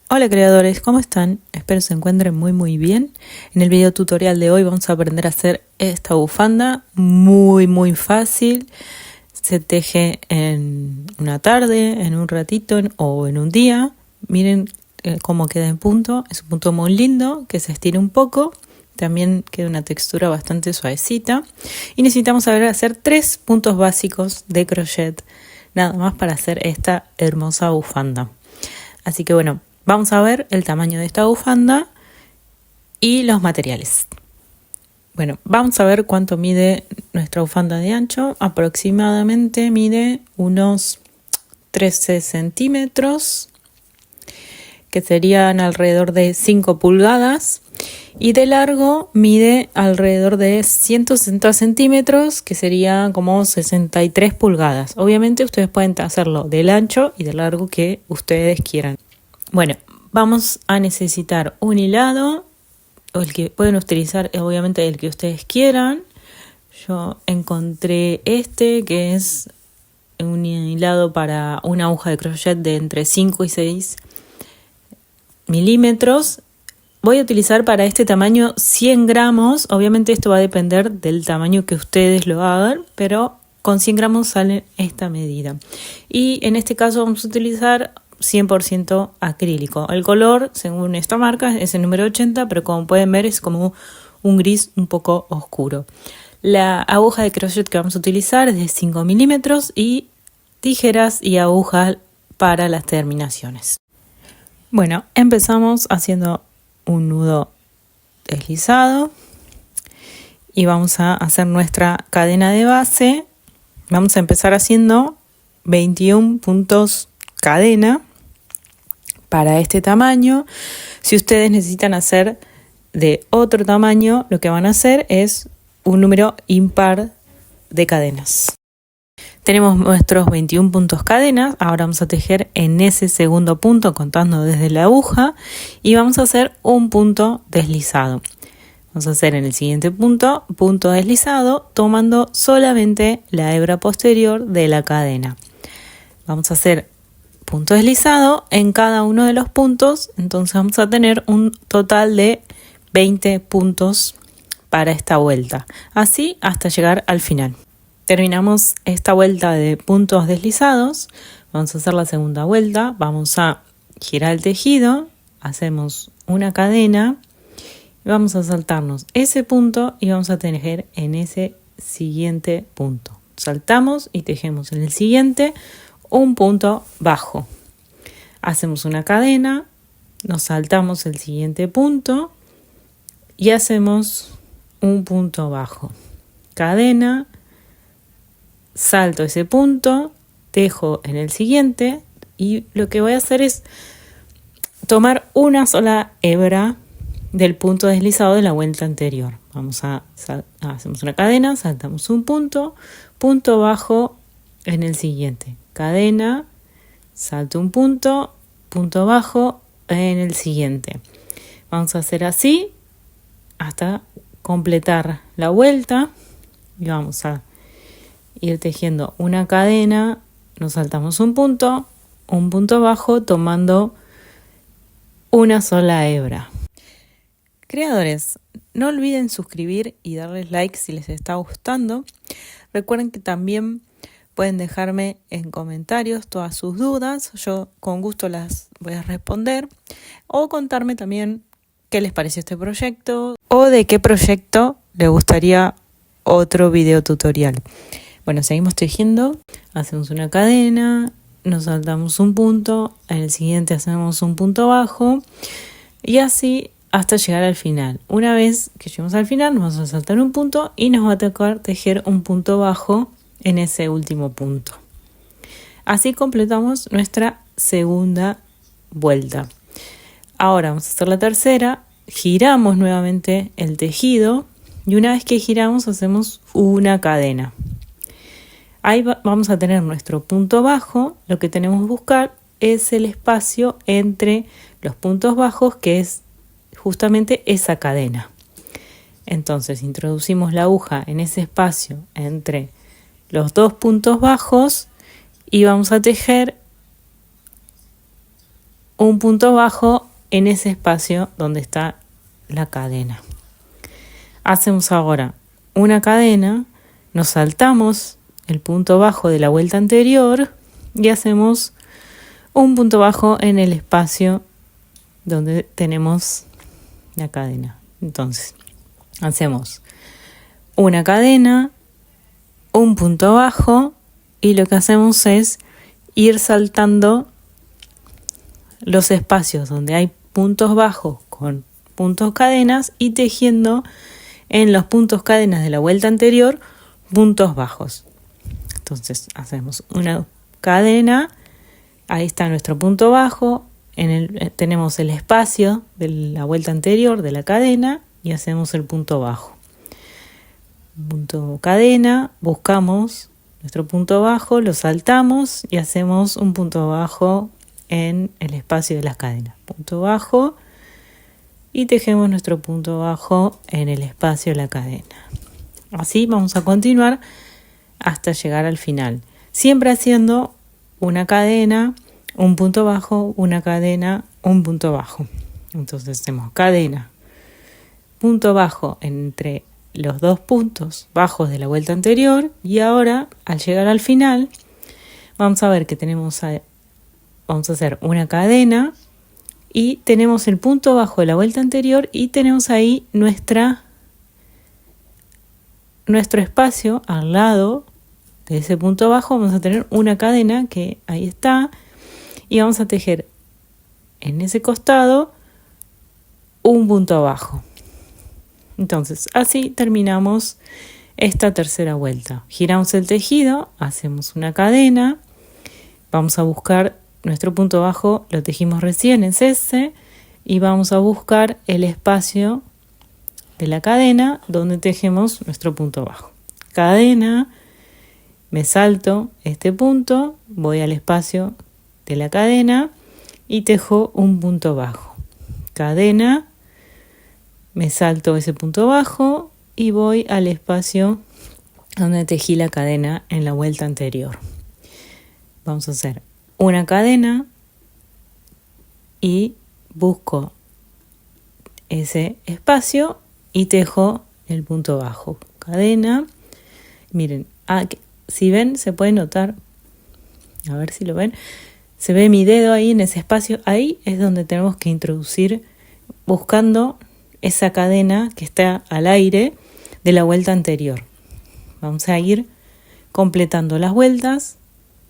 Hola creadores, ¿cómo están? Espero se encuentren muy bien. En el video tutorial de hoy vamos a aprender a hacer esta bufanda muy fácil. Se teje en una tarde, en un ratito o en un día. Miren cómo queda en punto. Es un punto muy lindo que se estira un poco. También queda una textura bastante suavecita. Y necesitamos saber hacer 3 puntos básicos de crochet. Nada más para hacer esta hermosa bufanda. Así que bueno, vamos a ver el tamaño de esta bufanda y los materiales. Bueno, vamos a ver cuánto mide nuestra bufanda de ancho. Aproximadamente mide unos 13 centímetros, que serían alrededor de 5 pulgadas. Y de largo mide alrededor de 160 centímetros, que sería como 63 pulgadas. Obviamente ustedes pueden hacerlo del ancho y del largo que ustedes quieran. Bueno, vamos a necesitar un hilado, o el que pueden utilizar obviamente el que ustedes quieran. Yo encontré este, que es un hilado para una aguja de crochet de entre 5 y 6 milímetros. Voy a utilizar para este tamaño 100 gramos. Obviamente esto va a depender del tamaño que ustedes lo hagan, pero con 100 gramos sale esta medida. Y en este caso vamos a utilizar 100% acrílico. El color, según esta marca, es el número 80, pero como pueden ver es como un gris un poco oscuro. La aguja de crochet que vamos a utilizar es de 5 milímetros y tijeras y agujas para las terminaciones. Bueno, empezamos haciendo un nudo deslizado y vamos a hacer nuestra cadena de base. Vamos a empezar haciendo 21 puntos cadena para este tamaño. Si ustedes necesitan hacer de otro tamaño, lo que van a hacer es un número impar de cadenas. Tenemos nuestros 21 puntos cadenas. Ahora vamos a tejer en ese segundo punto contando desde la aguja y vamos a hacer un punto deslizado. Vamos a hacer en el siguiente punto deslizado tomando solamente la hebra posterior de la cadena. Vamos a hacer punto deslizado en cada uno de los puntos, entonces vamos a tener un total de 20 puntos para esta vuelta, así hasta llegar al final. Terminamos esta vuelta de puntos deslizados, vamos a hacer la segunda vuelta, vamos a girar el tejido, hacemos una cadena, vamos a saltarnos ese punto y vamos a tejer en ese siguiente punto. Saltamos y tejemos en el siguiente un punto bajo. Hacemos una cadena, nos saltamos el siguiente punto y hacemos un punto bajo. Cadena, salto ese punto, tejo en el siguiente y lo que voy a hacer es tomar una sola hebra del punto deslizado de la vuelta anterior. Hacemos una cadena, saltamos un punto, punto bajo en el siguiente. Cadena, salto un punto, punto bajo en el siguiente. Vamos a hacer así hasta completar la vuelta y vamos a ir tejiendo una cadena, nos saltamos un punto bajo tomando una sola hebra. Creadores, no olviden suscribir y darles like si les está gustando. Recuerden que también pueden dejarme en comentarios todas sus dudas, yo con gusto las voy a responder, o contarme también qué les pareció este proyecto o de qué proyecto les gustaría otro video tutorial. Bueno, seguimos tejiendo, hacemos una cadena, nos saltamos un punto, en el siguiente hacemos un punto bajo y así hasta llegar al final. Una vez que lleguemos al final nos vamos a saltar un punto y nos va a tocar tejer un punto bajo en ese último punto. Así completamos nuestra segunda vuelta. Ahora vamos a hacer la tercera, giramos nuevamente el tejido y una vez que giramos hacemos una cadena. Ahí vamos a tener nuestro punto bajo. Lo que tenemos que buscar es el espacio entre los puntos bajos, que es justamente esa cadena. Entonces introducimos la aguja en ese espacio entre los dos puntos bajos y vamos a tejer un punto bajo en ese espacio donde está la cadena. Hacemos ahora una cadena, nos saltamos el punto bajo de la vuelta anterior y hacemos un punto bajo en el espacio donde tenemos la cadena. Entonces, hacemos una cadena, un punto bajo, y lo que hacemos es ir saltando los espacios donde hay puntos bajos con puntos cadenas y tejiendo en los puntos cadenas de la vuelta anterior puntos bajos. Entonces hacemos una cadena, ahí está nuestro punto bajo, tenemos el espacio de la vuelta anterior de la cadena y hacemos el punto bajo. Punto cadena, buscamos nuestro punto bajo, lo saltamos y hacemos un punto bajo en el espacio de las cadenas. Punto bajo y tejemos nuestro punto bajo en el espacio de la cadena. Así vamos a continuar hasta llegar al final, siempre haciendo una cadena, un punto bajo, una cadena, un punto bajo. Entonces hacemos cadena, punto bajo entre los dos puntos bajos de la vuelta anterior, y ahora al llegar al final vamos a ver que vamos a hacer una cadena y tenemos el punto bajo de la vuelta anterior y tenemos ahí nuestro espacio al lado de ese punto bajo. Vamos a tener una cadena que ahí está y vamos a tejer en ese costado un punto bajo. Entonces, así terminamos esta tercera vuelta. Giramos el tejido, hacemos una cadena, vamos a buscar nuestro punto bajo, lo tejimos recién, es ese, y vamos a buscar el espacio de la cadena donde tejemos nuestro punto bajo. Cadena, me salto este punto, voy al espacio de la cadena y tejo un punto bajo. Cadena, me salto ese punto bajo y voy al espacio donde tejí la cadena en la vuelta anterior. Vamos a hacer una cadena y busco ese espacio y tejo el punto bajo. Cadena, miren, si ven, se puede notar, a ver si lo ven, se ve mi dedo ahí en ese espacio. Ahí es donde tenemos que introducir buscando esa cadena que está al aire de la vuelta anterior. Vamos a ir completando las vueltas,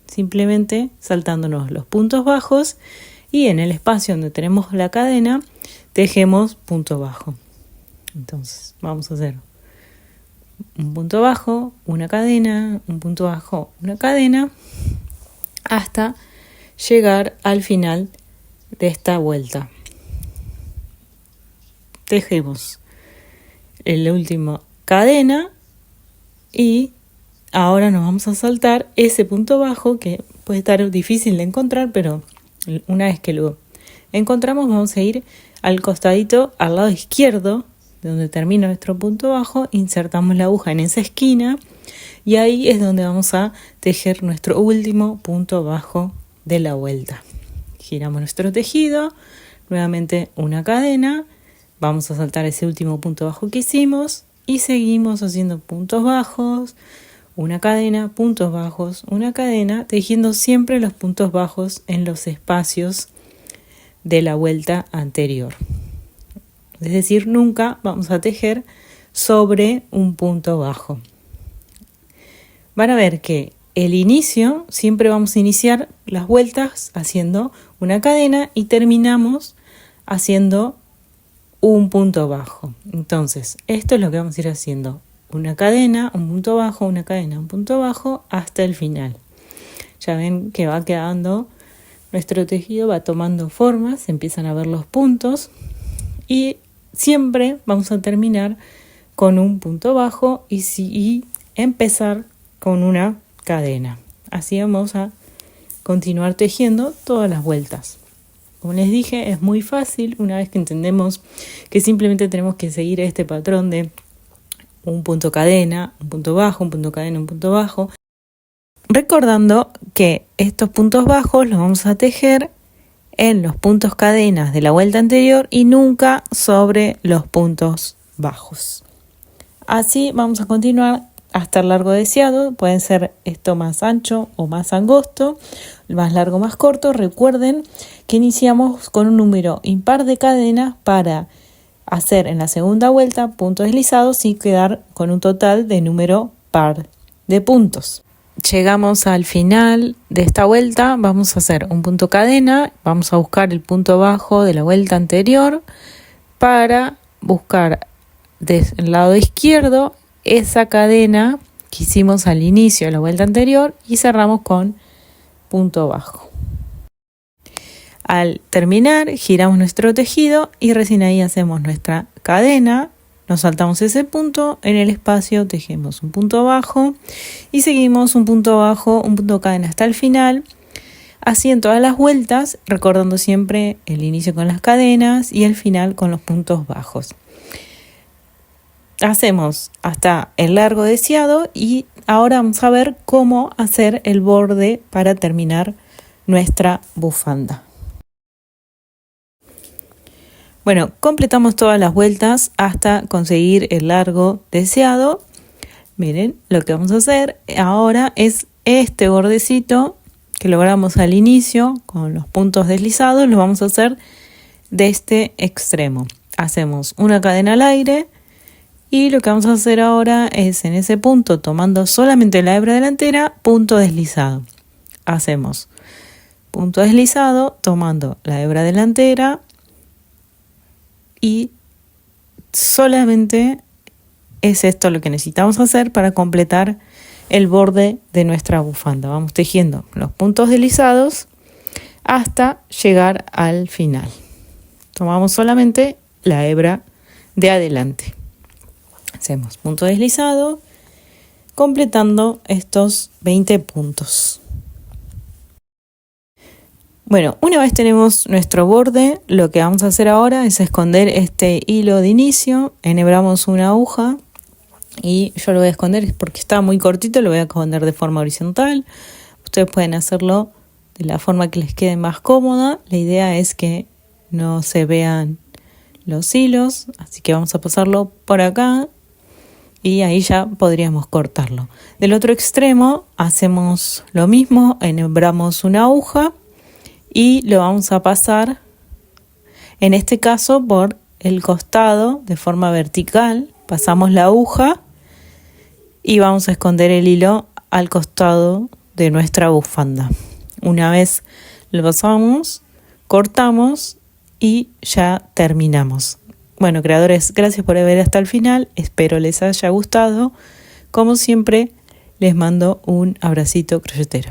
simplemente saltándonos los puntos bajos, y en el espacio donde tenemos la cadena tejemos punto bajo. Entonces vamos a hacer un punto bajo, una cadena, un punto bajo, una cadena, hasta llegar al final de esta vuelta. Tejemos el último cadena y ahora nos vamos a saltar ese punto bajo que puede estar difícil de encontrar, pero una vez que lo encontramos vamos a ir al costadito al lado izquierdo de donde termina nuestro punto bajo, insertamos la aguja en esa esquina y ahí es donde vamos a tejer nuestro último punto bajo de la vuelta. Giramos nuestro tejido, nuevamente una cadena, vamos a saltar ese último punto bajo que hicimos y seguimos haciendo puntos bajos, una cadena, puntos bajos, una cadena, tejiendo siempre los puntos bajos en los espacios de la vuelta anterior. Es decir, nunca vamos a tejer sobre un punto bajo. Van a ver que el inicio, siempre vamos a iniciar las vueltas haciendo una cadena y terminamos haciendo un punto bajo. Entonces, esto es lo que vamos a ir haciendo. Una cadena, un punto bajo, una cadena, un punto bajo, hasta el final. Ya ven que va quedando, nuestro tejido va tomando forma, se empiezan a ver los puntos y siempre vamos a terminar con un punto bajo y empezar con una cadena. Así vamos a continuar tejiendo todas las vueltas. Como les dije, es muy fácil una vez que entendemos que simplemente tenemos que seguir este patrón de un punto cadena, un punto bajo, un punto cadena, un punto bajo. Recordando que estos puntos bajos los vamos a tejer en los puntos cadenas de la vuelta anterior y nunca sobre los puntos bajos. Así vamos a continuar hasta el largo deseado. Puede ser esto más ancho o más angosto, más largo, más corto. Recuerden que iniciamos con un número impar de cadenas para hacer en la segunda vuelta puntos deslizados y quedar con un total de número par de puntos. Llegamos al final de esta vuelta, vamos a hacer un punto cadena, vamos a buscar el punto bajo de la vuelta anterior para buscar del lado izquierdo esa cadena que hicimos al inicio de la vuelta anterior y cerramos con punto bajo. Al terminar, giramos nuestro tejido y recién ahí hacemos nuestra cadena. Nos saltamos ese punto, en el espacio tejemos un punto bajo y seguimos un punto bajo, un punto cadena hasta el final. Así en todas las vueltas, recordando siempre el inicio con las cadenas y el final con los puntos bajos. Hacemos hasta el largo deseado y ahora vamos a ver cómo hacer el borde para terminar nuestra bufanda. Bueno, completamos todas las vueltas hasta conseguir el largo deseado. Miren, lo que vamos a hacer ahora es este bordecito que logramos al inicio con los puntos deslizados, lo vamos a hacer de este extremo. Hacemos una cadena al aire y lo que vamos a hacer ahora es en ese punto, tomando solamente la hebra delantera, punto deslizado. Hacemos punto deslizado tomando la hebra delantera y solamente es esto lo que necesitamos hacer para completar el borde de nuestra bufanda. Vamos tejiendo los puntos deslizados hasta llegar al final. Tomamos solamente la hebra de adelante. Hacemos punto deslizado, completando estos 20 puntos. Bueno, una vez tenemos nuestro borde, lo que vamos a hacer ahora es esconder este hilo de inicio. Enhebramos una aguja y yo lo voy a esconder porque está muy cortito, lo voy a esconder de forma horizontal. Ustedes pueden hacerlo de la forma que les quede más cómoda. La idea es que no se vean los hilos, así que vamos a pasarlo por acá y ahí ya podríamos cortarlo. Del otro extremo hacemos lo mismo, enhebramos una aguja y lo vamos a pasar, en este caso por el costado de forma vertical. Pasamos la aguja y vamos a esconder el hilo al costado de nuestra bufanda. Una vez lo pasamos, cortamos y ya terminamos. Bueno, creadores, gracias por ver hasta el final. Espero les haya gustado. Como siempre, les mando un abracito crochetero.